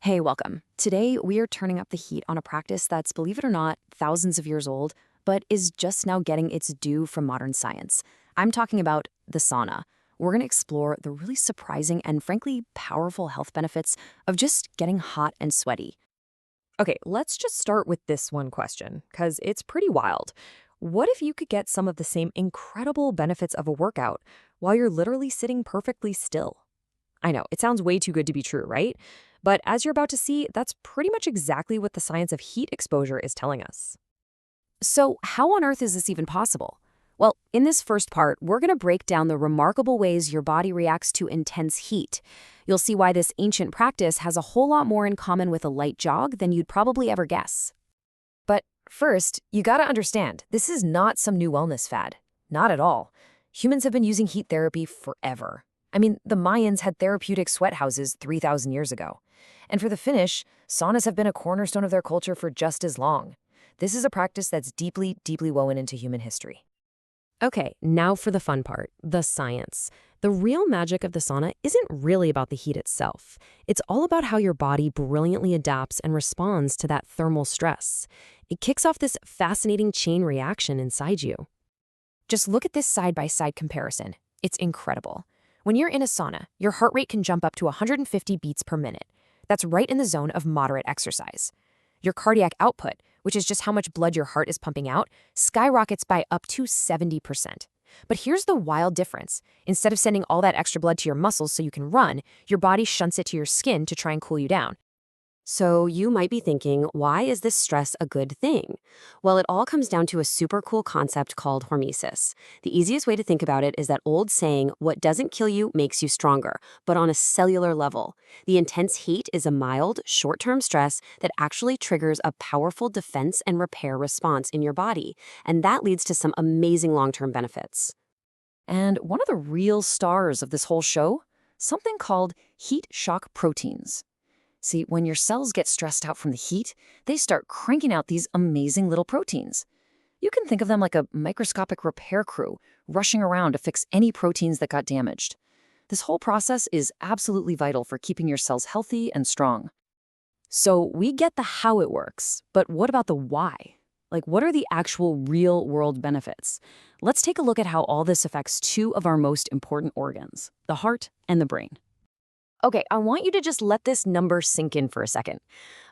Hey, welcome. Today, we are turning up the heat on a practice that's, believe it or not, thousands of years old, but is just now getting its due from modern science. I'm talking about the sauna. We're going to explore the really surprising and frankly powerful health benefits of just getting hot and sweaty. Okay, let's just start with this one question, because it's pretty wild. What if you could get some of the same incredible benefits of a workout while you're literally sitting perfectly still? I know, it sounds way too good to be true, right? But as you're about to see, that's pretty much exactly what the science of heat exposure is telling us. So, how on earth is this even possible? Well, in this first part, we're going to break down the remarkable ways your body reacts to intense heat. You'll see why this ancient practice has a whole lot more in common with a light jog than you'd probably ever guess. But first, you gotta understand, this is not some new wellness fad. Not at all. Humans have been using heat therapy forever. I mean, the Mayans had therapeutic sweat houses 3,000 years ago. And for the Finnish, saunas have been a cornerstone of their culture for just as long. This is a practice that's deeply, deeply woven into human history. Okay, now for the fun part, the science. The real magic of the sauna isn't really about the heat itself. It's all about how your body brilliantly adapts and responds to that thermal stress. It kicks off this fascinating chain reaction inside you. Just look at this side-by-side comparison. It's incredible. When you're in a sauna, your heart rate can jump up to 150 beats per minute. That's right in the zone of moderate exercise. Your cardiac output, which is just how much blood your heart is pumping out, skyrockets by up to 70%. But here's the wild difference. Instead of sending all that extra blood to your muscles so you can run, your body shunts it to your skin to try and cool you down. So you might be thinking, why is this stress a good thing? Well, it all comes down to a super cool concept called hormesis. The easiest way to think about it is that old saying, what doesn't kill you makes you stronger, but on a cellular level. The intense heat is a mild, short-term stress that actually triggers a powerful defense and repair response in your body, and that leads to some amazing long-term benefits. And one of the real stars of this whole show, something called heat shock proteins. See, when your cells get stressed out from the heat, they start cranking out these amazing little proteins. You can think of them like a microscopic repair crew rushing around to fix any proteins that got damaged. This whole process is absolutely vital for keeping your cells healthy and strong. So we get the how it works, but what about the why? Like, what are the actual real-world benefits? Let's take a look at how all this affects two of our most important organs, the heart and the brain. Okay, I want you to just let this number sink in for a second.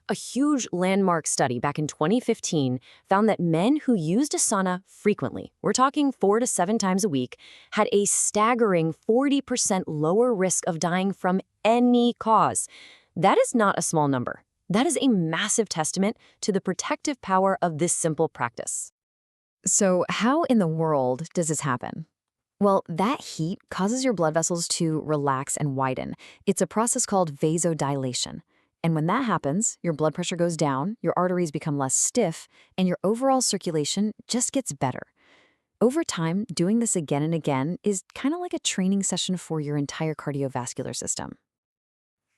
A huge landmark study back in 2015 found that men who used a sauna frequently, we're talking 4 to 7 times a week, had a staggering 40% lower risk of dying from any cause. That is not a small number. That is a massive testament to the protective power of this simple practice. So how in the world does this happen? Well, that heat causes your blood vessels to relax and widen. It's a process called vasodilation. And when that happens, your blood pressure goes down, your arteries become less stiff, and your overall circulation just gets better. Over time, doing this again and again is kind of like a training session for your entire cardiovascular system.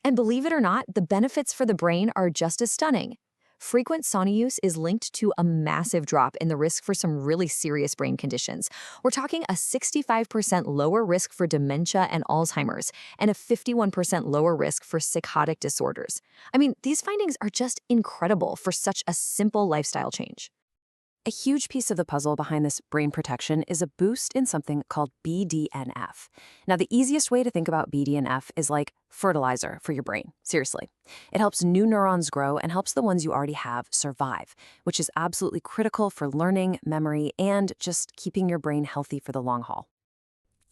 And believe it or not, the benefits for the brain are just as stunning. Frequent sauna use is linked to a massive drop in the risk for some really serious brain conditions. We're talking a 65% lower risk for dementia and Alzheimer's, and a 51% lower risk for psychotic disorders. I mean, these findings are just incredible for such a simple lifestyle change. A huge piece of the puzzle behind this brain protection is a boost in something called BDNF. Now, the easiest way to think about BDNF is like fertilizer for your brain. Seriously. It helps new neurons grow and helps the ones you already have survive, which is absolutely critical for learning, memory, and just keeping your brain healthy for the long haul.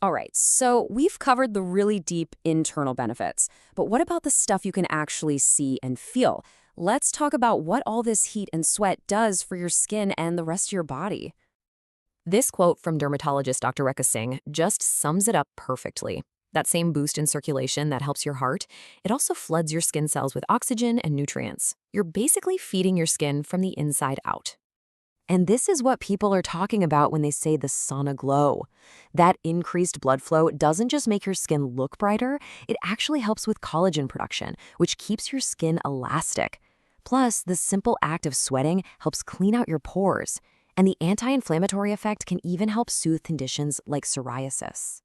All right, so we've covered the really deep internal benefits, but what about the stuff you can actually see and feel? Let's talk about what all this heat and sweat does for your skin and the rest of your body. This quote from dermatologist Dr. Rekha Singh just sums it up perfectly. That same boost in circulation that helps your heart, it also floods your skin cells with oxygen and nutrients. You're basically feeding your skin from the inside out. And this is what people are talking about when they say the sauna glow. That increased blood flow doesn't just make your skin look brighter, it actually helps with collagen production, which keeps your skin elastic. Plus, the simple act of sweating helps clean out your pores. And the anti-inflammatory effect can even help soothe conditions like psoriasis.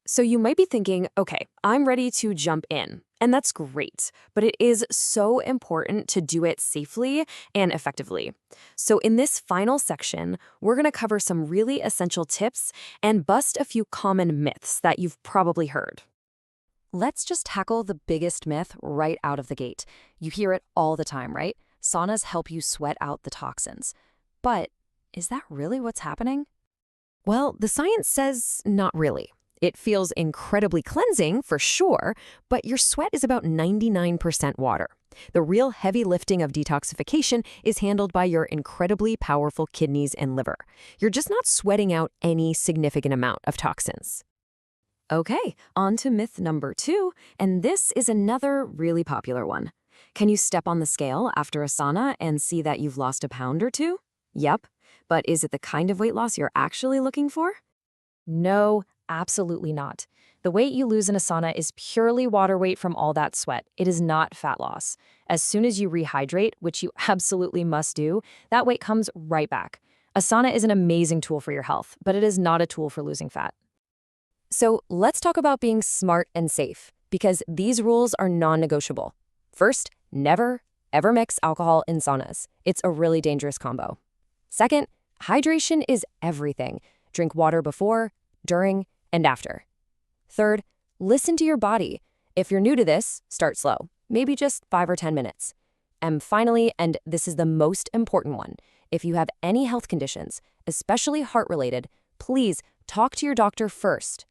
So you might be thinking, okay, I'm ready to jump in. And that's great, but it is so important to do it safely and effectively. So in this final section, we're going to cover some really essential tips and bust a few common myths that you've probably heard. Let's just tackle the biggest myth right out of the gate. You hear it all the time, right? Saunas help you sweat out the toxins. But is that really what's happening? Well, the science says not really. It feels incredibly cleansing, for sure, but your sweat is about 99% water. The real heavy lifting of detoxification is handled by your incredibly powerful kidneys and liver. You're just not sweating out any significant amount of toxins. Okay, on to myth number 2, and this is another really popular one. Can you step on the scale after a sauna and see that you've lost a pound or two? Yep, but is it the kind of weight loss you're actually looking for? No, absolutely not. The weight you lose in a sauna is purely water weight from all that sweat. It is not fat loss. As soon as you rehydrate, which you absolutely must do, that weight comes right back. A sauna is an amazing tool for your health, but it is not a tool for losing fat. So let's talk about being smart and safe, because these rules are non-negotiable. First, never, ever mix alcohol in saunas. It's a really dangerous combo. Second, hydration is everything. Drink water before, during, and after. Third, listen to your body. If you're new to this, start slow, maybe just 5 or 10 minutes. And finally, and this is the most important one, if you have any health conditions, especially heart-related, please talk to your doctor first.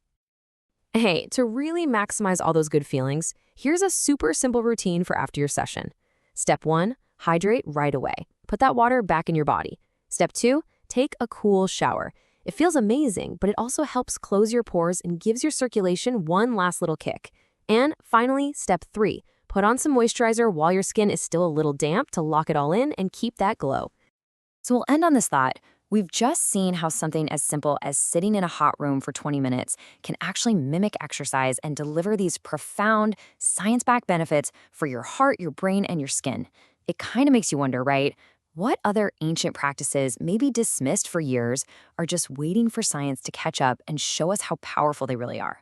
Hey, to really maximize all those good feelings, here's a super simple routine for after your session. Step 1, hydrate right away. Put that water back in your body. Step 2, take a cool shower. It feels amazing, but it also helps close your pores and gives your circulation one last little kick. And finally, step 3, put on some moisturizer while your skin is still a little damp to lock it all in and keep that glow. So we'll end on this thought. We've just seen how something as simple as sitting in a hot room for 20 minutes can actually mimic exercise and deliver these profound, science-backed benefits for your heart, your brain, and your skin. It kind of makes you wonder, right? What other ancient practices, maybe dismissed for years, are just waiting for science to catch up and show us how powerful they really are?